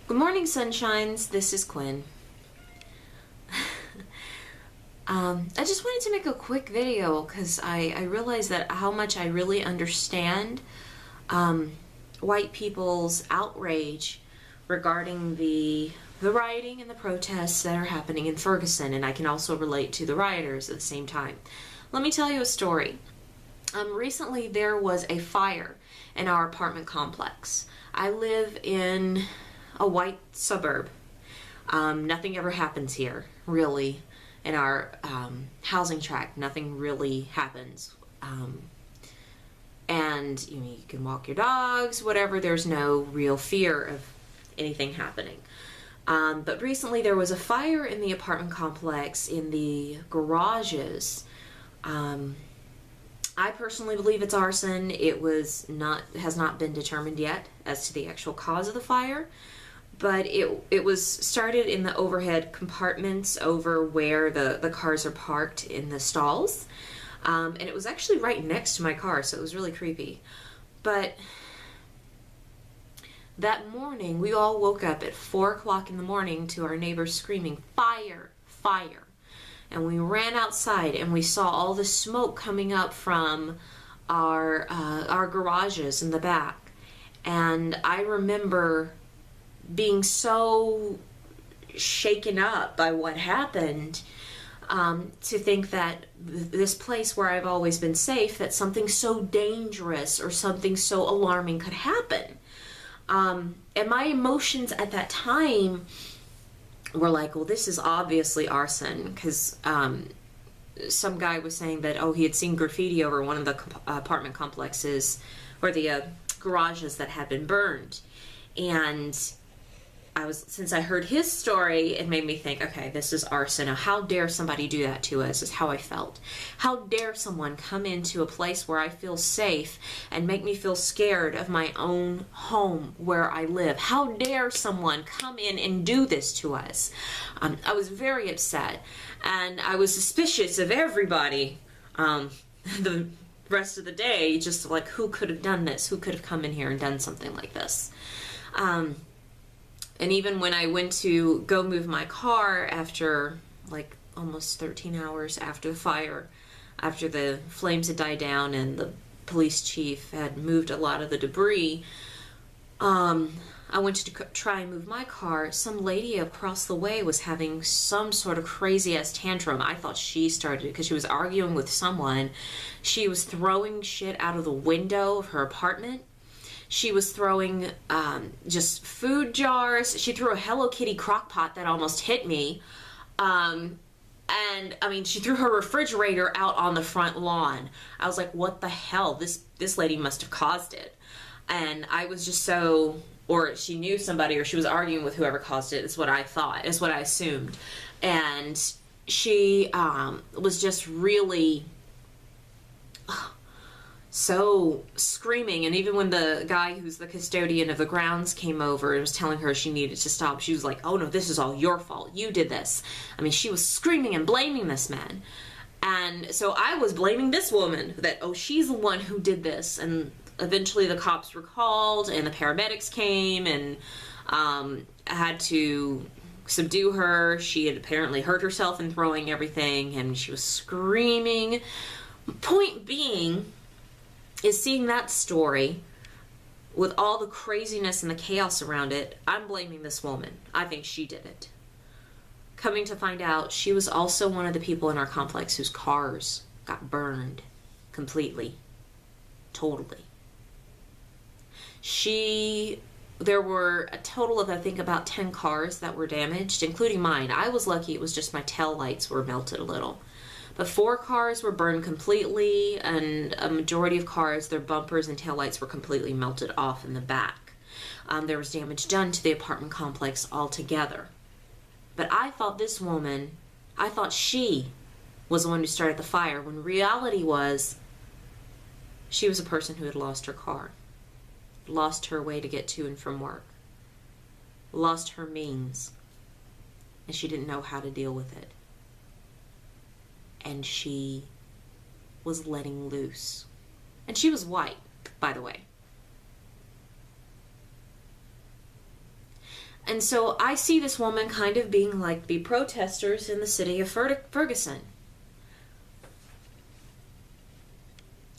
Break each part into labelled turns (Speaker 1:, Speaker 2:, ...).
Speaker 1: Good morning, sunshines. This is Quinn. I just wanted to make a quick video because I realized that how much I really understand white people's outrage regarding the rioting and the protests that are happening in Ferguson, and I can also relate to the rioters at the same time. Let me tell you a story. Recently there was a fire in our apartment complex. I live in a white suburb. Nothing ever happens here, really, in our housing tract. Nothing really happens. And you can walk your dogs, whatever. There's no real fear of anything happening. But recently there was a fire in the apartment complex in the garages. I personally believe it's arson. It has not been determined yet as to the actual cause of the fire. But it was started in the overhead compartments over where the cars are parked in the stalls. And it was actually right next to my car, so it was really creepy. But that morning, we all woke up at 4 o'clock in the morning to our neighbors screaming, "Fire! Fire!" And we ran outside and we saw all the smoke coming up from our garages in the back. And I remember being so shaken up by what happened, to think that this place where I've always been safe, that something so dangerous or something so alarming could happen. And my emotions at that time were like, well, this is obviously arson, because some guy was saying that, oh, he had seen graffiti over one of the apartment complexes or the garages that had been burned. And since I heard his story, it made me think, okay, this is arson. Now, how dare somebody do that to us, is how I felt. How dare someone come into a place where I feel safe and make me feel scared of my own home where I live? How dare someone come in and do this to us? I was very upset, and I was suspicious of everybody the rest of the day, just like, who could have done this? Who could have come in here and done something like this? And even when I went to go move my car after like almost 13 hours after the fire, after the flames had died down and the police chief had moved a lot of the debris, I went to try and move my car. Some lady across the way was having some sort of crazy-ass tantrum. I thought she started it because she was arguing with someone. She was throwing shit out of the window of her apartment. She was throwing just food jars. She threw a Hello Kitty crock pot that almost hit me. And I mean, she threw her refrigerator out on the front lawn. I was like, what the hell? This lady must have caused it. And I was just so, or she knew somebody, or she was arguing with whoever caused it, is what I thought, is what I assumed. And she was just really so screaming. And even when the guy who's the custodian of the grounds came over and was telling her she needed to stop, she was like, oh no, this is all your fault. You did this. I mean, she was screaming and blaming this man. And so I was blaming this woman, that, oh, she's the one who did this. And eventually the cops were called and the paramedics came and had to subdue her. She had apparently hurt herself in throwing everything, and she was screaming. Point being is, seeing that story with all the craziness and the chaos around it, I'm blaming this woman. I think she did it. Coming to find out, she was also one of the people in our complex whose cars got burned completely. Totally. There were a total of, I think, about 10 cars that were damaged, including mine. I was lucky it was just my tail lights were melted a little. But 4 cars were burned completely, and a majority of cars, their bumpers and taillights were completely melted off in the back. There was damage done to the apartment complex altogether. But I thought this woman, I thought she was the one who started the fire, when reality was she was a person who had lost her car, lost her way to get to and from work, lost her means, and she didn't know how to deal with it. And she was letting loose. And she was white, by the way. And so I see this woman kind of being like the protesters in the city of Ferguson.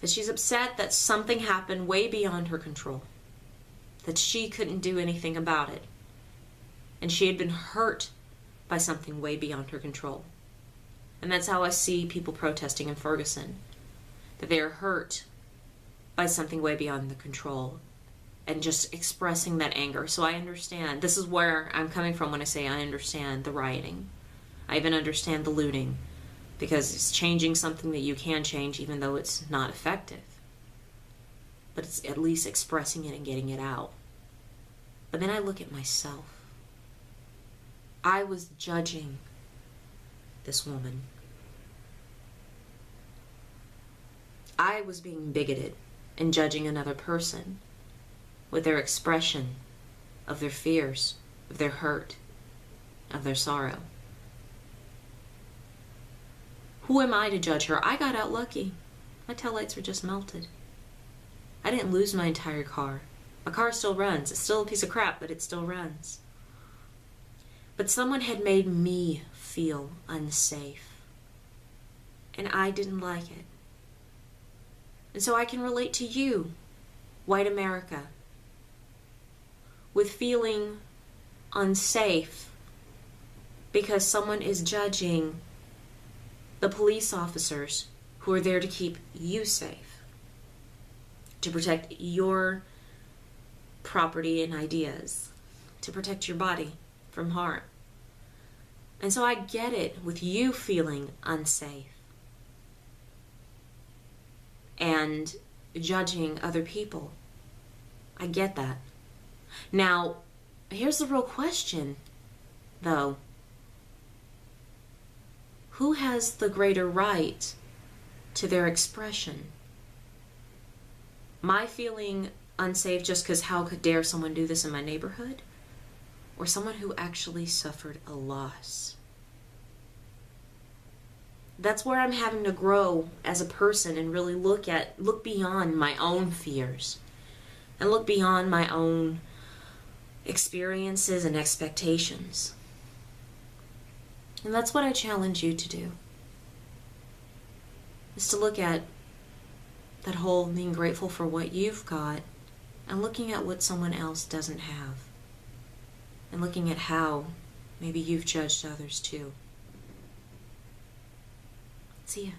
Speaker 1: That she's upset that something happened way beyond her control. That she couldn't do anything about it. And she had been hurt by something way beyond her control. And that's how I see people protesting in Ferguson. That they are hurt by something way beyond their control. And just expressing that anger. So I understand. This is where I'm coming from when I say I understand the rioting. I even understand the looting. Because it's changing something that you can change even though it's not effective. But it's at least expressing it and getting it out. But then I look at myself. I was judging this woman. I was being bigoted and judging another person with their expression of their fears, of their hurt, of their sorrow. Who am I to judge her? I got out lucky. My taillights were just melted. I didn't lose my entire car. My car still runs. It's still a piece of crap, but it still runs. But someone had made me feel unsafe. And I didn't like it. And so I can relate to you, white America, with feeling unsafe because someone is judging the police officers who are there to keep you safe, to protect your property and ideas, to protect your body from harm. And so I get it with you feeling unsafe and judging other people. I get that. Now, here's the real question, though. Who has the greater right to their expression? My feeling unsafe just because how could dare someone do this in my neighborhood? Or someone who actually suffered a loss? That's where I'm having to grow as a person and really look beyond my own fears and look beyond my own experiences and expectations. And that's what I challenge you to do. Is to look at that whole being grateful for what you've got and looking at what someone else doesn't have. And looking at how maybe you've judged others too. See ya.